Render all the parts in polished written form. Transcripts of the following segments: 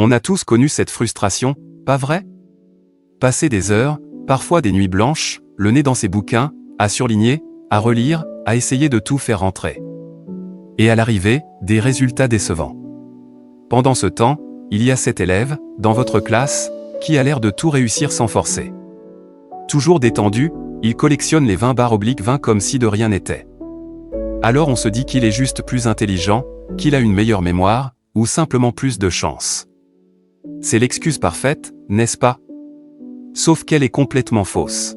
On a tous connu cette frustration, pas vrai? Passer des heures, parfois des nuits blanches, le nez dans ses bouquins, à surligner, à relire, à essayer de tout faire rentrer. Et à l'arrivée, des résultats décevants. Pendant ce temps, il y a cet élève, dans votre classe, qui a l'air de tout réussir sans forcer. Toujours détendu, il collectionne les 20/20 comme si de rien n'était. Alors on se dit qu'il est juste plus intelligent, qu'il a une meilleure mémoire, ou simplement plus de chance. C'est l'excuse parfaite, n'est-ce pas? Sauf qu'elle est complètement fausse.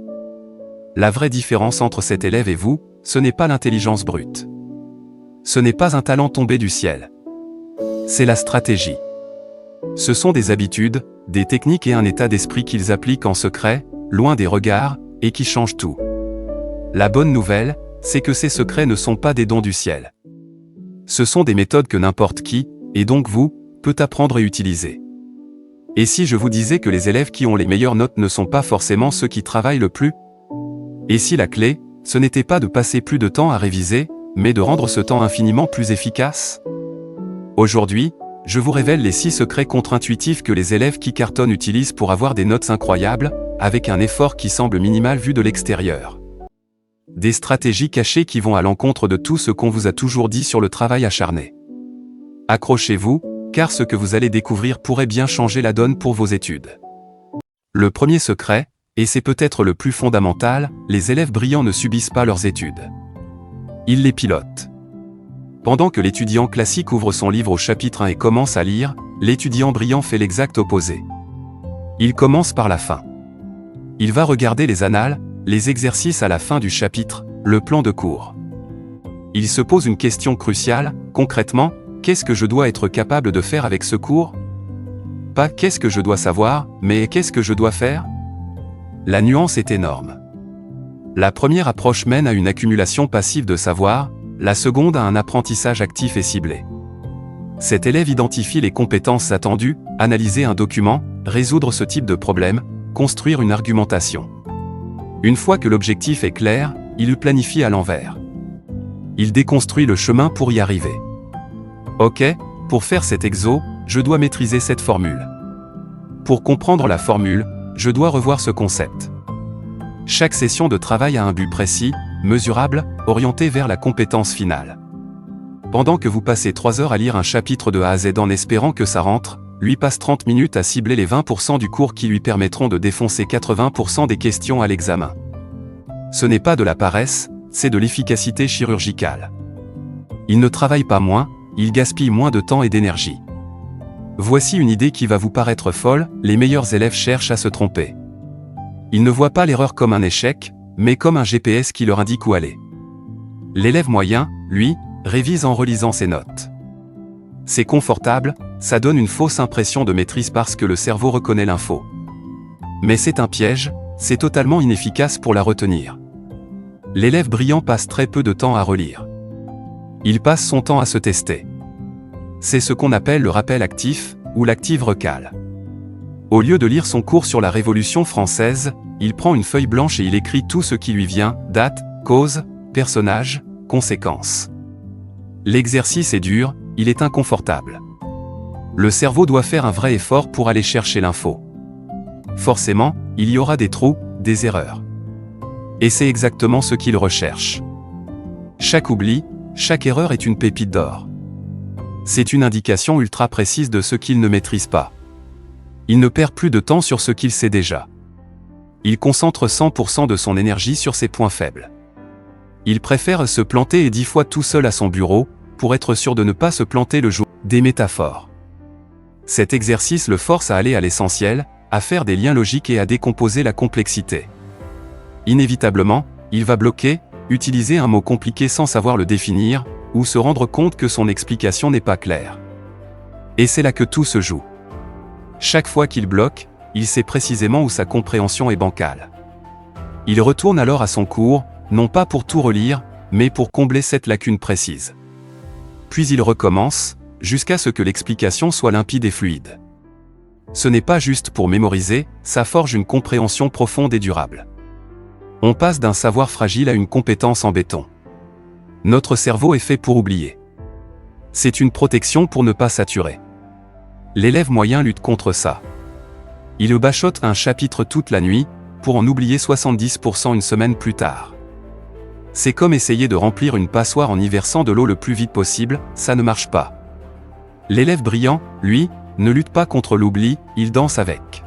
La vraie différence entre cet élève et vous, ce n'est pas l'intelligence brute. Ce n'est pas un talent tombé du ciel. C'est la stratégie. Ce sont des habitudes, des techniques et un état d'esprit qu'ils appliquent en secret, loin des regards, et qui changent tout. La bonne nouvelle, c'est que ces secrets ne sont pas des dons du ciel. Ce sont des méthodes que n'importe qui, et donc vous, peut apprendre et utiliser. Et si je vous disais que les élèves qui ont les meilleures notes ne sont pas forcément ceux qui travaillent le plus? Et si la clé, ce n'était pas de passer plus de temps à réviser, mais de rendre ce temps infiniment plus efficace? Aujourd'hui, je vous révèle les 6 secrets contre-intuitifs que les élèves qui cartonnent utilisent pour avoir des notes incroyables, avec un effort qui semble minimal vu de l'extérieur. Des stratégies cachées qui vont à l'encontre de tout ce qu'on vous a toujours dit sur le travail acharné. Accrochez-vous, car ce que vous allez découvrir pourrait bien changer la donne pour vos études. Le premier secret, et c'est peut-être le plus fondamental, les élèves brillants ne subissent pas leurs études. Ils les pilotent. Pendant que l'étudiant classique ouvre son livre au chapitre 1 et commence à lire, l'étudiant brillant fait l'exact opposé. Il commence par la fin. Il va regarder les annales, les exercices à la fin du chapitre, le plan de cours. Il se pose une question cruciale, concrètement, qu'est-ce que je dois être capable de faire avec ce cours? Pas qu'est-ce que je dois savoir, mais qu'est-ce que je dois faire? La nuance est énorme. La première approche mène à une accumulation passive de savoir, la seconde à un apprentissage actif et ciblé. Cet élève identifie les compétences attendues, analyser un document, résoudre ce type de problème, construire une argumentation. Une fois que l'objectif est clair, il le planifie à l'envers. Il déconstruit le chemin pour y arriver. Ok, pour faire cet exo, je dois maîtriser cette formule. Pour comprendre la formule, je dois revoir ce concept. Chaque session de travail a un but précis, mesurable, orienté vers la compétence finale. Pendant que vous passez 3 heures à lire un chapitre de A à Z en espérant que ça rentre, lui passe 30 minutes à cibler les 20% du cours qui lui permettront de défoncer 80% des questions à l'examen. Ce n'est pas de la paresse, c'est de l'efficacité chirurgicale. Il ne travaille pas moins, il gaspille moins de temps et d'énergie. Voici une idée qui va vous paraître folle, les meilleurs élèves cherchent à se tromper. Ils ne voient pas l'erreur comme un échec, mais comme un GPS qui leur indique où aller. L'élève moyen, lui, révise en relisant ses notes. C'est confortable, ça donne une fausse impression de maîtrise parce que le cerveau reconnaît l'info. Mais c'est un piège, c'est totalement inefficace pour la retenir. L'élève brillant passe très peu de temps à relire. Il passe son temps à se tester. C'est ce qu'on appelle le rappel actif, ou l'active recale. Au lieu de lire son cours sur la Révolution française, il prend une feuille blanche et il écrit tout ce qui lui vient, date, cause, personnage, conséquences. L'exercice est dur, il est inconfortable. Le cerveau doit faire un vrai effort pour aller chercher l'info. Forcément, il y aura des trous, des erreurs. Et c'est exactement ce qu'il recherche. Chaque oubli, chaque erreur est une pépite d'or. C'est une indication ultra précise de ce qu'il ne maîtrise pas. Il ne perd plus de temps sur ce qu'il sait déjà. Il concentre 100% de son énergie sur ses points faibles. Il préfère se planter et 10 fois tout seul à son bureau, pour être sûr de ne pas se planter le jour des métaphores. Cet exercice le force à aller à l'essentiel, à faire des liens logiques et à décomposer la complexité. Inévitablement, il va bloquer, utiliser un mot compliqué sans savoir le définir, ou se rendre compte que son explication n'est pas claire. Et c'est là que tout se joue. Chaque fois qu'il bloque, il sait précisément où sa compréhension est bancale. Il retourne alors à son cours, non pas pour tout relire, mais pour combler cette lacune précise. Puis il recommence, jusqu'à ce que l'explication soit limpide et fluide. Ce n'est pas juste pour mémoriser, ça forge une compréhension profonde et durable. On passe d'un savoir fragile à une compétence en béton. Notre cerveau est fait pour oublier. C'est une protection pour ne pas saturer. L'élève moyen lutte contre ça. Il bachote un chapitre toute la nuit, pour en oublier 70% une semaine plus tard. C'est comme essayer de remplir une passoire en y versant de l'eau le plus vite possible, ça ne marche pas. L'élève brillant, lui, ne lutte pas contre l'oubli, il danse avec.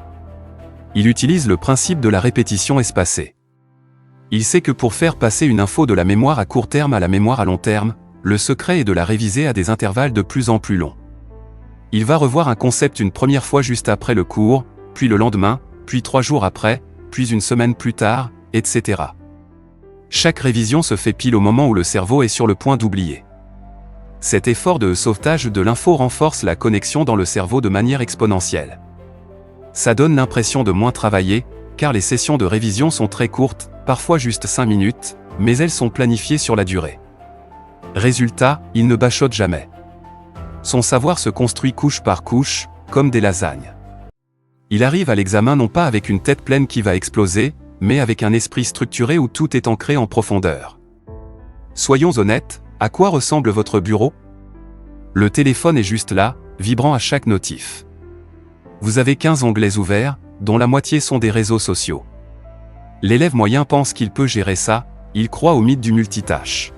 Il utilise le principe de la répétition espacée. Il sait que pour faire passer une info de la mémoire à court terme à la mémoire à long terme, le secret est de la réviser à des intervalles de plus en plus longs. Il va revoir un concept une première fois juste après le cours, puis le lendemain, puis 3 jours après, puis une semaine plus tard, etc. Chaque révision se fait pile au moment où le cerveau est sur le point d'oublier. Cet effort de sauvetage de l'info renforce la connexion dans le cerveau de manière exponentielle. Ça donne l'impression de moins travailler, car les sessions de révision sont très courtes, parfois juste 5 minutes, mais elles sont planifiées sur la durée. Résultat, il ne bachote jamais. Son savoir se construit couche par couche, comme des lasagnes. Il arrive à l'examen non pas avec une tête pleine qui va exploser, mais avec un esprit structuré où tout est ancré en profondeur. Soyons honnêtes, à quoi ressemble votre bureau? Le téléphone est juste là, vibrant à chaque notif. Vous avez 15 onglets ouverts, dont la moitié sont des réseaux sociaux. L'élève moyen pense qu'il peut gérer ça, il croit au mythe du multitâche.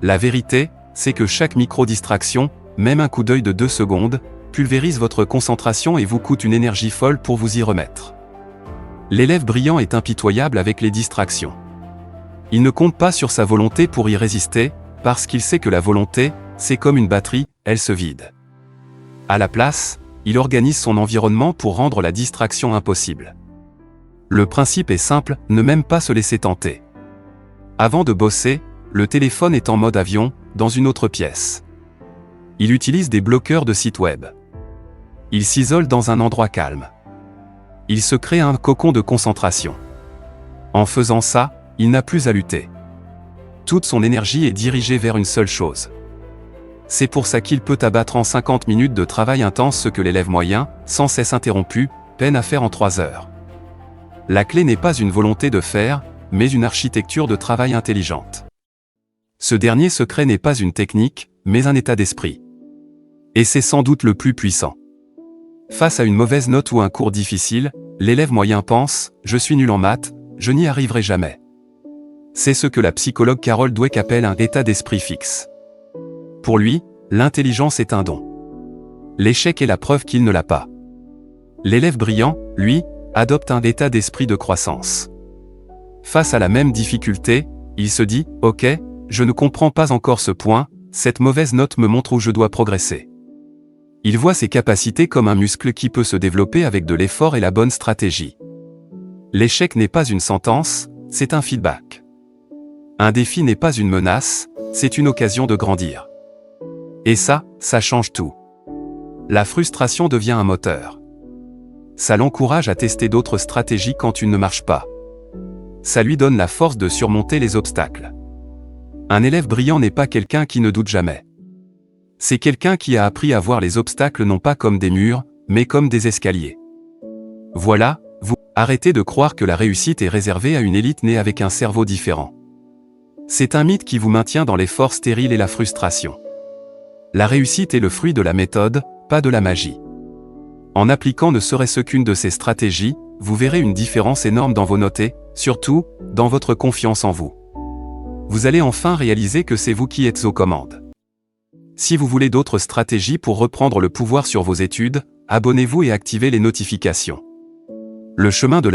La vérité, c'est que chaque micro-distraction, même un coup d'œil de 2 secondes, pulvérise votre concentration et vous coûte une énergie folle pour vous y remettre. L'élève brillant est impitoyable avec les distractions. Il ne compte pas sur sa volonté pour y résister, parce qu'il sait que la volonté, c'est comme une batterie, elle se vide. À la place, il organise son environnement pour rendre la distraction impossible. Le principe est simple, ne même pas se laisser tenter. Avant de bosser, le téléphone est en mode avion, dans une autre pièce. Il utilise des bloqueurs de sites web. Il s'isole dans un endroit calme. Il se crée un cocon de concentration. En faisant ça, il n'a plus à lutter. Toute son énergie est dirigée vers une seule chose. C'est pour ça qu'il peut abattre en 50 minutes de travail intense ce que l'élève moyen, sans cesse interrompu, peine à faire en 3 heures. La clé n'est pas une volonté de faire, mais une architecture de travail intelligente. Ce dernier secret n'est pas une technique, mais un état d'esprit. Et c'est sans doute le plus puissant. Face à une mauvaise note ou un cours difficile, l'élève moyen pense « Je suis nul en maths, je n'y arriverai jamais ». C'est ce que la psychologue Carol Dweck appelle un état d'esprit fixe. Pour lui, l'intelligence est un don. L'échec est la preuve qu'il ne l'a pas. L'élève brillant, lui, adopte un état d'esprit de croissance. Face à la même difficulté, il se dit « Ok, je ne comprends pas encore ce point, cette mauvaise note me montre où je dois progresser ». Il voit ses capacités comme un muscle qui peut se développer avec de l'effort et la bonne stratégie. L'échec n'est pas une sentence, c'est un feedback. Un défi n'est pas une menace, c'est une occasion de grandir. Et ça change tout. La frustration devient un moteur. Ça l'encourage à tester d'autres stratégies quand une ne marche pas. Ça lui donne la force de surmonter les obstacles. Un élève brillant n'est pas quelqu'un qui ne doute jamais. C'est quelqu'un qui a appris à voir les obstacles non pas comme des murs, mais comme des escaliers. Voilà, vous, arrêtez de croire que la réussite est réservée à une élite née avec un cerveau différent. C'est un mythe qui vous maintient dans l'effort stérile et la frustration. La réussite est le fruit de la méthode, pas de la magie. En appliquant ne serait-ce qu'une de ces stratégies, vous verrez une différence énorme dans vos notes et, surtout, dans votre confiance en vous. Vous allez enfin réaliser que c'est vous qui êtes aux commandes. Si vous voulez d'autres stratégies pour reprendre le pouvoir sur vos études, abonnez-vous et activez les notifications. Le chemin de la